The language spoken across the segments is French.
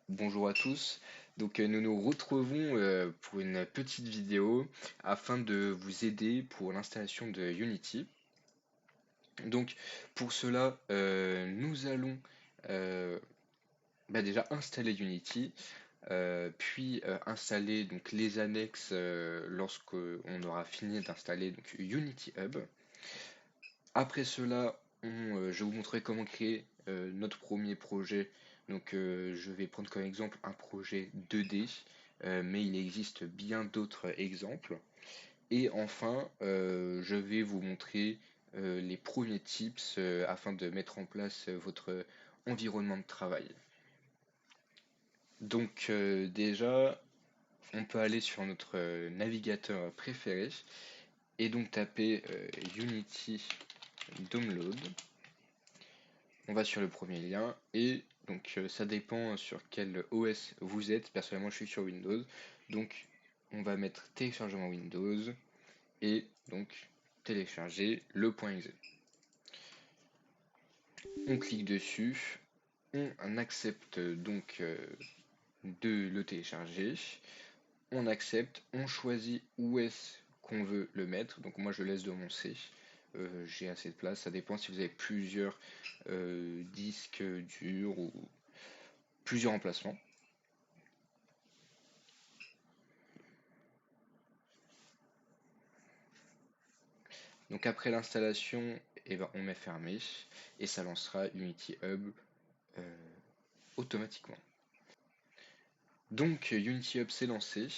Bonjour à tous. Nous nous retrouvons pour une petite vidéo afin de vous aider pour l'installation de Unity. Donc pour cela, nous allons euh, déjà installer Unity, puis installer donc les annexes lorsque on aura fini d'installer donc Unity Hub. Après cela, je vais vous montrer comment créer notre premier projet. Je vais prendre comme exemple un projet 2D, mais il existe bien d'autres exemples. Et enfin, je vais vous montrer les premiers tips afin de mettre en place votre environnement de travail. Déjà, on peut aller sur notre navigateur préféré et donc taper Unity Download. On va sur le premier lien et ça dépend sur quel OS vous êtes. Personnellement, je suis sur Windows. Donc on va mettre téléchargement Windows et donc télécharger le .exe. On clique dessus, on accepte de le télécharger. On accepte, on choisit où est-ce qu'on veut le mettre. Donc moi je laisse de mon C. J'ai assez de place. Ça dépend si vous avez plusieurs disques durs ou plusieurs emplacements. Donc après l'installation, on met fermé et ça lancera Unity Hub euh, automatiquement. Donc Unity Hub s'est lancé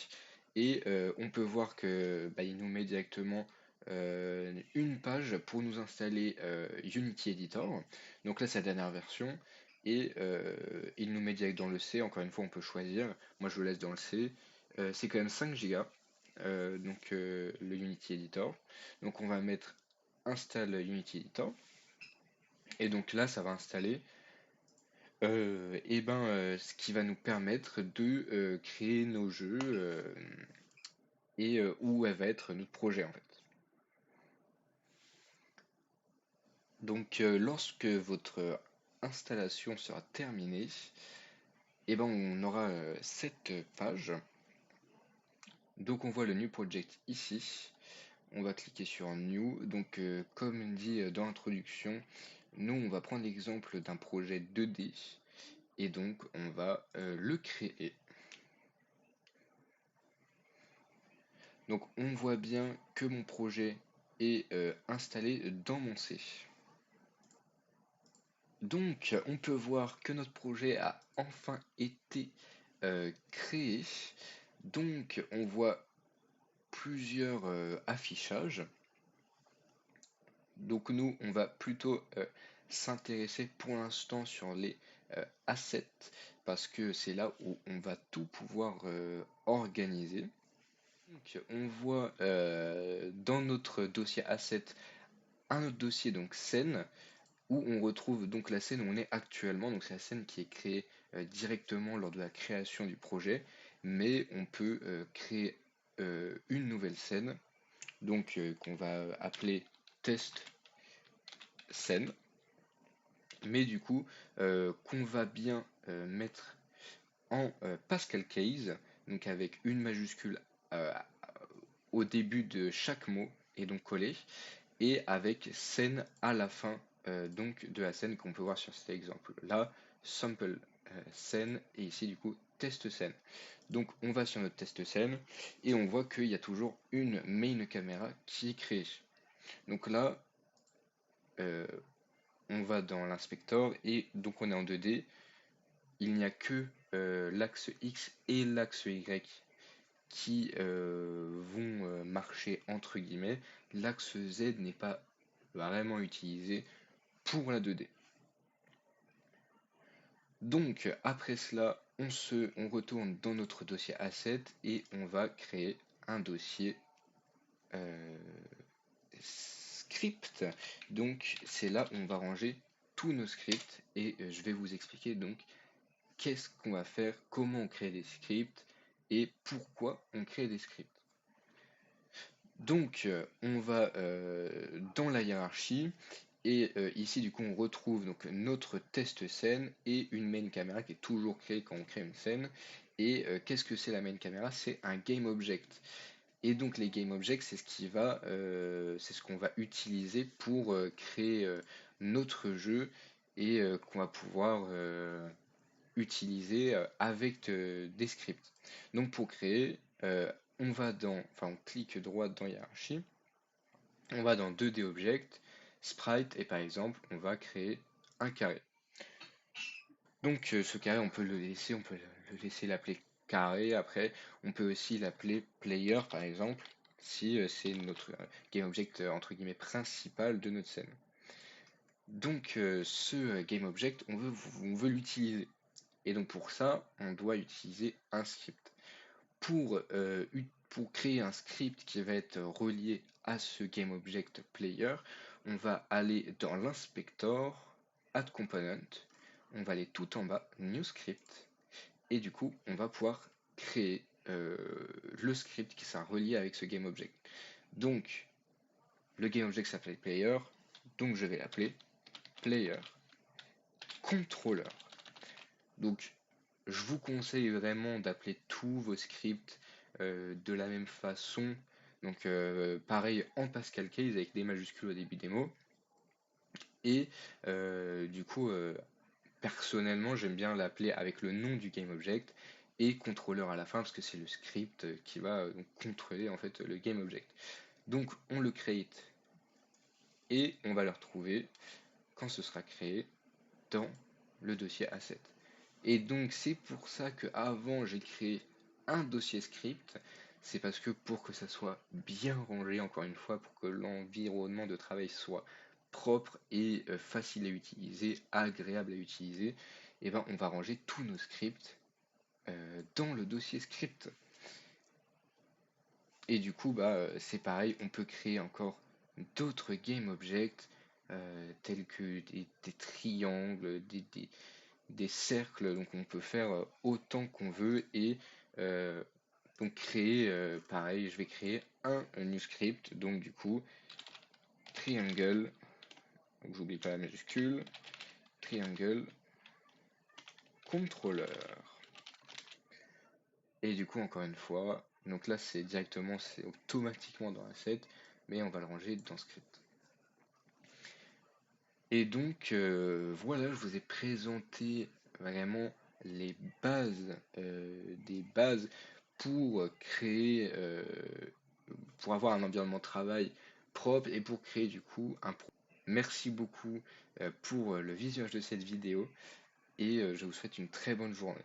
et on peut voir que il nous met directement une page pour nous installer Unity Editor. Donc là c'est la dernière version et il nous met direct dans le C. Encore une fois on peut choisir. Moi je le laisse dans le C. C'est quand même 5 Go le Unity Editor. Donc on va mettre install Unity Editor et donc là ça va installer ce qui va nous permettre de créer nos jeux et où elle va être notre projet en fait. Lorsque votre installation sera terminée, on aura cette page. Donc on voit le New Project ici. On va cliquer sur New. Comme dit dans l'introduction, nous on va prendre l'exemple d'un projet 2D et donc on va le créer. Donc on voit bien que mon projet est installé dans mon C. Donc on peut voir que notre projet a enfin été créé. Donc on voit plusieurs affichages. Donc nous on va plutôt s'intéresser pour l'instant sur les assets parce que c'est là où on va tout pouvoir organiser. Donc, on voit dans notre dossier asset un autre dossier donc scène où on retrouve donc la scène où on est actuellement. Donc c'est la scène qui est créée directement lors de la création du projet, mais on peut créer une nouvelle scène qu'on va appeler test scène, mais du coup qu'on va bien mettre en Pascal Case, donc avec une majuscule euh, au début de chaque mot et donc collé, et avec scène à la fin de la scène qu'on peut voir sur cet exemple là, sample scène et ici du coup test scène. Donc on va sur notre test scène et on voit qu'il y a toujours une main caméra qui est créée. Donc là euh, on va dans l'inspecteur et donc on est en 2D, il n'y a que l'axe X et l'axe Y qui vont marcher entre guillemets. L'axe Z n'est pas vraiment utilisé pour la 2D. Donc après cela, on retourne dans notre dossier asset et on va créer un dossier euh, script. Donc c'est là où on va ranger tous nos scripts et je vais vous expliquer donc qu'est-ce qu'on va faire, comment on crée des scripts et pourquoi on crée des scripts. On va dans la hiérarchie Et ici, du coup, on retrouve donc notre test scène et une main caméra qui est toujours créée quand on crée une scène. Et qu'est-ce que c'est la main caméra? C'est un game object. Et donc les game objects, c'est ce qu'on va utiliser pour créer notre jeu et qu'on va pouvoir utiliser avec des scripts. Donc pour créer, on clique droit dans hiérarchie, on va dans 2D Object, Sprite, et par exemple, on va créer un carré. Donc ce carré, on peut le laisser l'appeler carré. Après, on peut aussi l'appeler player, par exemple, si c'est notre game object entre guillemets principal de notre scène. Donc ce game object, on veut l'utiliser. Et donc pour ça, on doit utiliser un script. Pour créer un script qui va être relié à ce GameObject Player, on va aller dans l'inspector, Add Component, on va aller tout en bas, New Script, et du coup, on va pouvoir créer le script qui sera relié avec ce GameObject. Donc, le GameObject s'appelle Player, donc je vais l'appeler Player Controller. Donc, je vous conseille vraiment d'appeler tous vos scripts de la même façon. Donc, pareil en Pascal Case avec des majuscules au début des mots. Et du coup, personnellement, j'aime bien l'appeler avec le nom du GameObject et controller à la fin parce que c'est le script qui va donc contrôler en fait le GameObject. Donc, on le create et on va le retrouver quand ce sera créé dans le dossier asset. Et donc c'est pour ça que avant j'ai créé un dossier script, c'est parce que pour que ça soit bien rangé, encore une fois, pour que l'environnement de travail soit propre et facile à utiliser, agréable à utiliser, et ben on va ranger tous nos scripts dans le dossier script. Et du coup c'est pareil, on peut créer encore d'autres game objects tels que des triangles, des cercles, donc on peut faire autant qu'on veut et euh, donc créer, pareil, je vais créer un new script, donc du coup, triangle, donc j'oublie pas la majuscule, triangle, controller. Et du coup, encore une fois, donc là c'est automatiquement dans Asset, mais on va le ranger dans script. Et donc voilà, je vous ai présenté vraiment les bases, des bases pour créer, pour avoir un environnement de travail propre et pour créer du coup un pro. Merci beaucoup pour le visionnage de cette vidéo et je vous souhaite une très bonne journée.